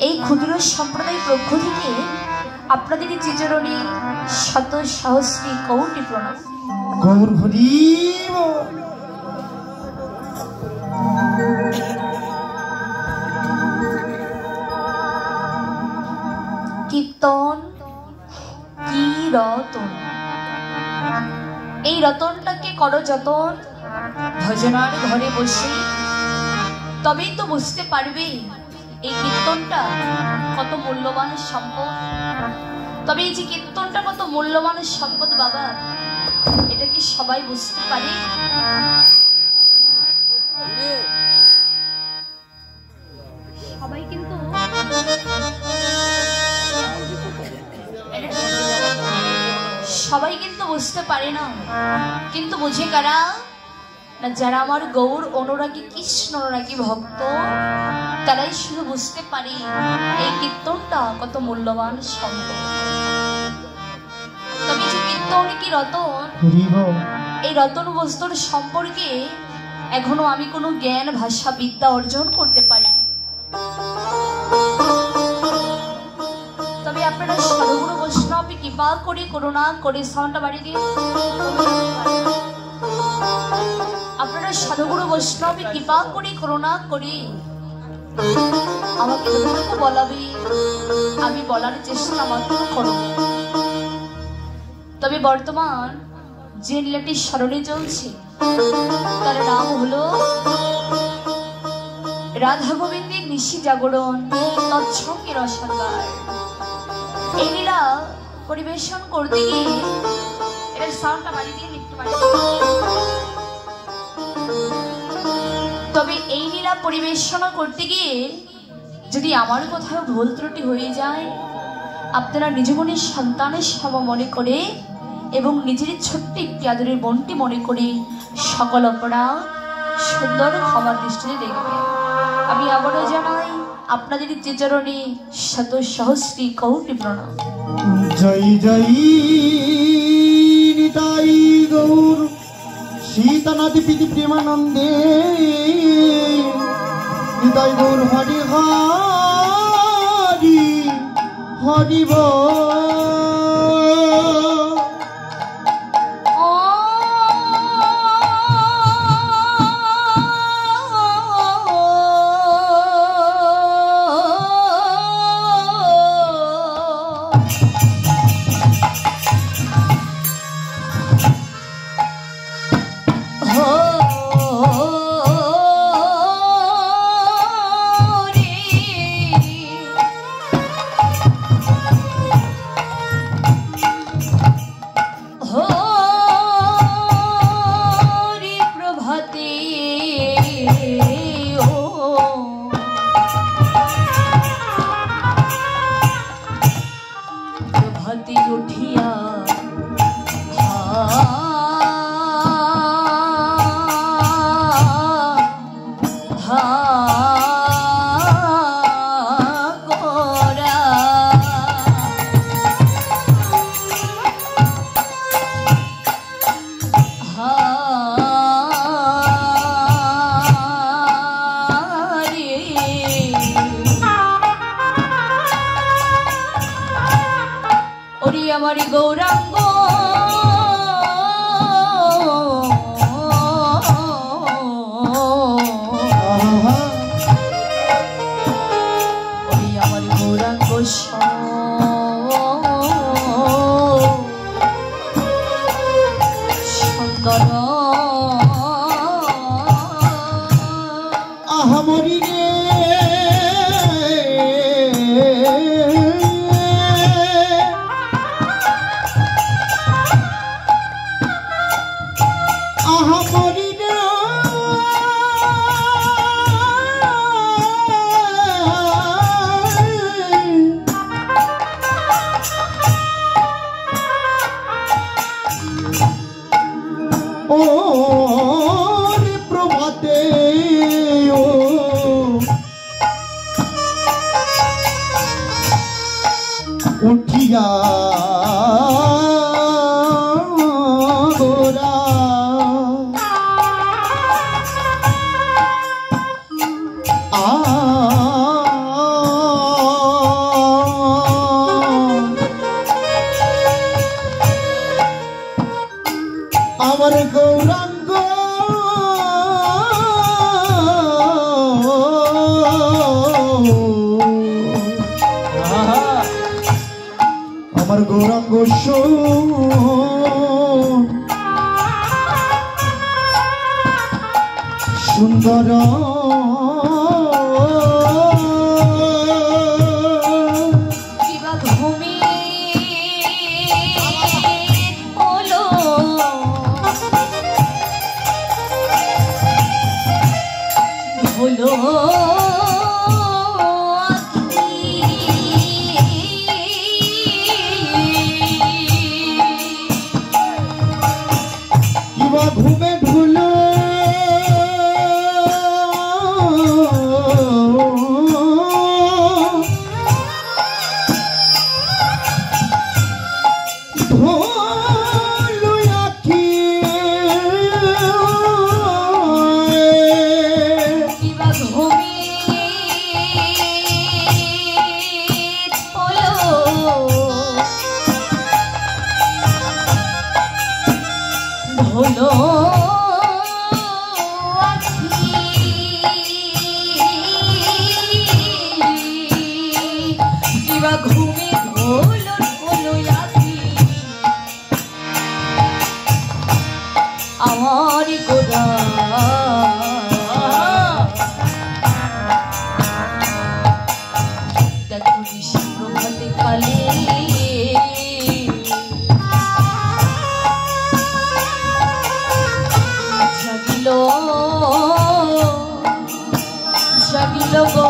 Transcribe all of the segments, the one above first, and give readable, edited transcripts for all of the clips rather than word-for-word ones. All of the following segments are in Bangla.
এই ক্ষুদ্র সম্প্রদায় পক্ষ থেকে আপনাদের চিচরণে শত সহস্রী কোটি প্রণাম। গৌর হরিব। কীর্তন কি রতন, এই রতনটাকে করো যতন ভজনার ঘরে বসে, তবেই তো বুঝতে পারবে এই কীর্তনটা কত মূল্যবান সম্পদ। তবে এই যে কীর্তনটা কত মূল্যবান সম্পদ বাবা, এটা কি সবাই বুঝতে পারে? সবাই কিন্তু বুঝতে পারে না, কিন্তু বুঝে কারা না? যারা আমার গৌর অনুরাগী, কৃষ্ণ অনুরাগী ভক্ত, তারাই শুধু বুঝতে পারে এই কীর্তনটা কত মূল্যবান সম্পদ। তবে যে কীর্তন কি রতন, এই রতন বস্তুর সম্পর্কে এখনো আমি কোনো জ্ঞান ভাষা বিদ্যা অর্জন করতে পারি। তবে আপনারা সাধুগুরু বৈষ্ণব কৃপা করে করুণা করে সাউন্ডটা বাড়িয়ে দিয়ে, আপনারা সাধুগুরু বৈষ্ণব কৃপা করে করুণা করে আমাকে যতটুকু বলাবে আমি বলার চেষ্টা মাত্র করব। তবে বর্তমান যে লীলাটি স্মরণে চলছে তার নাম হলো রাধা গোবিন্দের নিশি জাগরণ তৎসঙ্গে রসঙ্গার। এই লীলা পরিবেশন করতে গিয়ে এর সাউন্ডটা বাড়িয়ে দিয়ে একটু বাড়িয়ে। তবে এই লীলা পরিবেশনা করতে গিয়ে যদি আমার কোথাও ভুল ত্রুটি হয়ে যায়, আপনারা নিজ মনের সন্তানের সম মনে করে এবং নিজের ছোট্ট একটি আদরের বোনটি মনে করে সকল অপরাধ সুন্দর ক্ষমা দৃষ্টিতে দেখবেন। আমি আবারও জানাই আপনাদের চিচরণে শত সহস্রী কোটি প্রণাম। জয় জয় নিতাই গৌর সীতানাথ প্রীতি প্রেমানন্দে নিতাই গৌর হরি হরি হরিব। আমার গৌরাঙ্গ ওই আমার গৌরাঙ্গ সুন্দর আহামরি রে উঠিয়া গোরা আমার গৌরাঙ্গ সুন্দর ঘুমে ধুলো আমার গোরা দেখো ঋষি প্রভাতে কালে জাগিল জাগিল গো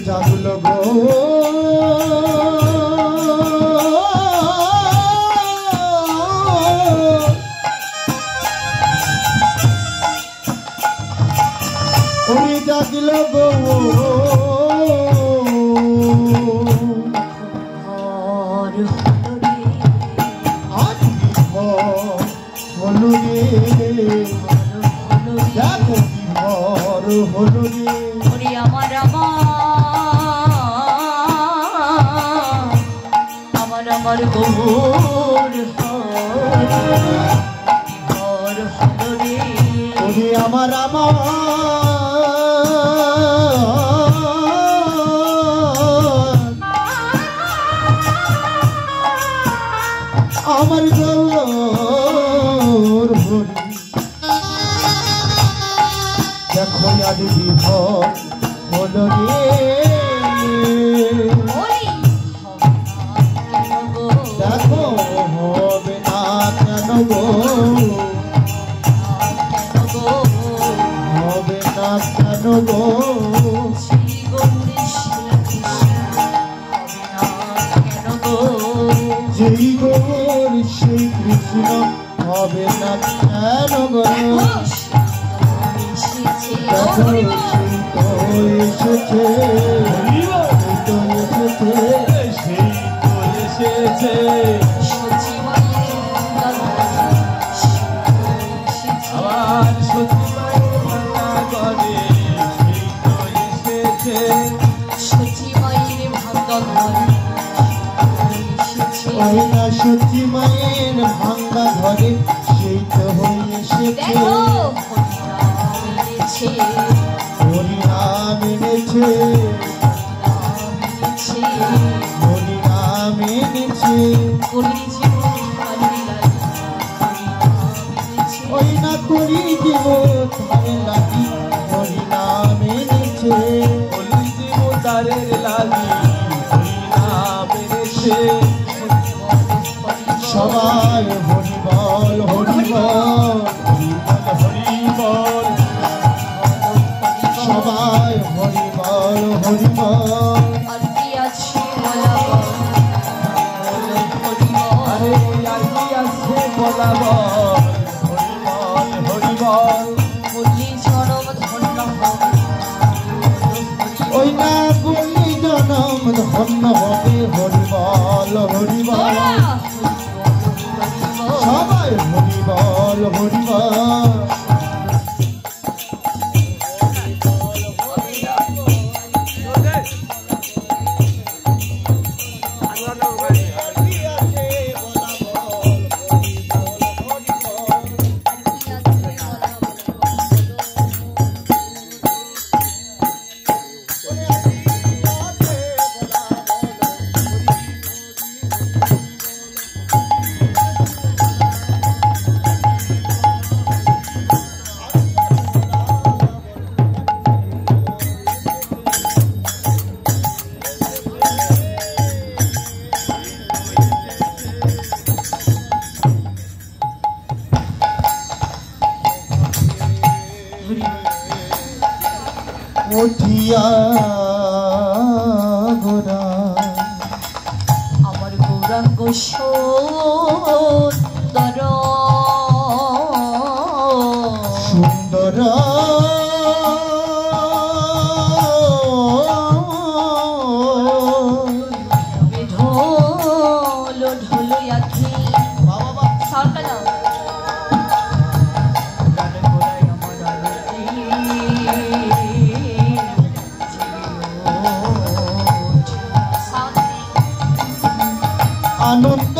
জাগল গো ওরে জাগল গো হলো রে দেখো বিভোর হলো রে ওরে আমার আমার গৌর বিভোর হলো রে ওরে আমার আমার গৌর হরি দেখো আজ বিভোর হলো রে দেখো হবে না কেন গো হবে না কেন গো যেই গৌর সেই কৃষ্ণ হবে না কেন গো দেখো সেই তো এসেছে আবার সত্যি সত্যি মায়ের ভাঙ্গা ঘরে সেই তো হয়ে এসেছে হরিনাম এনেছে হরিনাম এনেছে ওই না করি জীব তারে লাগি হরিনাম এনেছে জীব তারে লাগি হরিনাম এনেছে সবাই হরিবল হরিবল হরিবল সবাই হরিবল হরিবল আর কি আছে বলা বরাবর হরি বল বললি জনম ধন্য হবে ওই না বললি জনম ধন্য হবে হরি বল হরি বল সবাই হরি বল হরি বল উঠিয়া গোরা আমার গৌরাঙ্গ সুন্দর সুন্দর ঢোল ঢোল আখি সাউন্ডটা দাও আনন্দ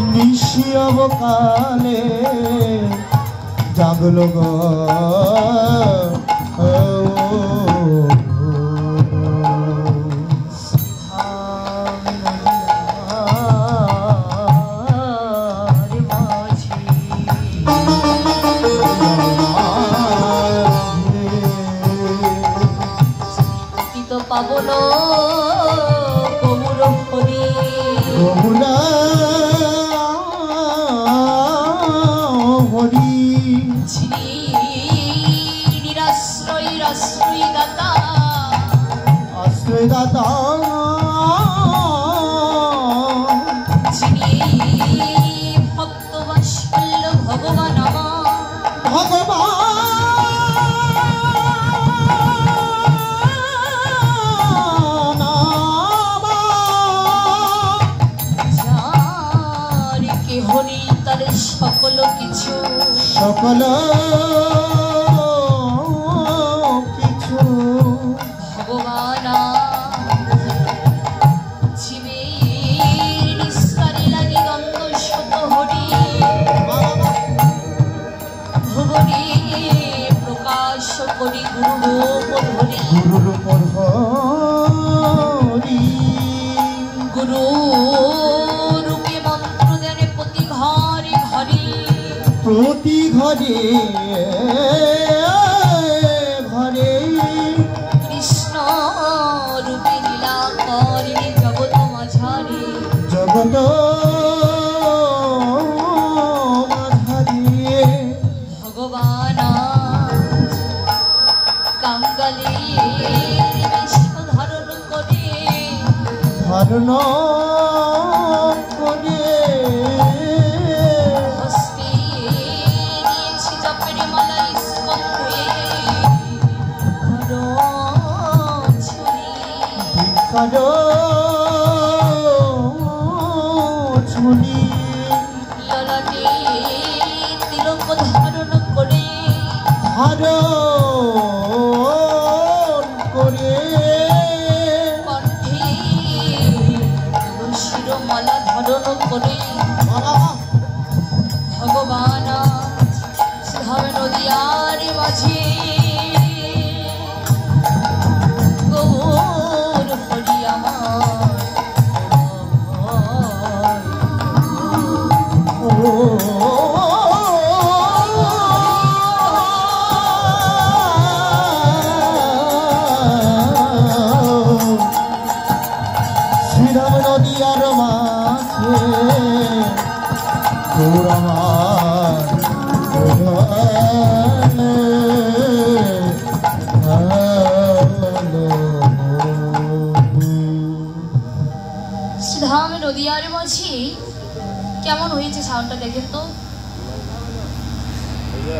নিশি অবকালে জাগলো গো পাবন গৌর হরি গৌরা হরি শ্রী নিরাশ্রয় আশ্রয় দাতা আশ্রয় দাতা যিনি ভক্তবাৎসল্য ভগবান আমার ভগবান হরি তার সকল কিছু সকল কিছু ভগবান জীবের নিস্তারে লাগে দ্বন্দ্ব শত হরি ভুবনে প্রকাশ করি গুরুরূপ ধরি গুরুরূপ হরি গুরু রূপে মন্ত্র দেন প্রতি ঘরে ঘরে প্রতি ঘরে ঘরে কৃষ্ণ রূপে লীলা করেন জগৎ মাঝারে জগত মাঝারে ভগবান কাঙ্গালে বেশ ধারণ করে ধারণ করে হস্তে নিয়েছি জপের মালা স্কন্ধে ধরো ছুরি কারো ছুরি ললাটে তিলক ধারণ করে ধারণ করে কণ্ঠে তুলসীর মালা ধারণ করে ভগবান সিধাবে নদিয়ার মাঝে গৌর হরি আমার শ্রীরাম নদিয়ার মাঝে গৌরমার পাঁচ ধাম নদিয়ার মাঝে কেমন হয়েছে সাউন্ডটা দেখেন তো।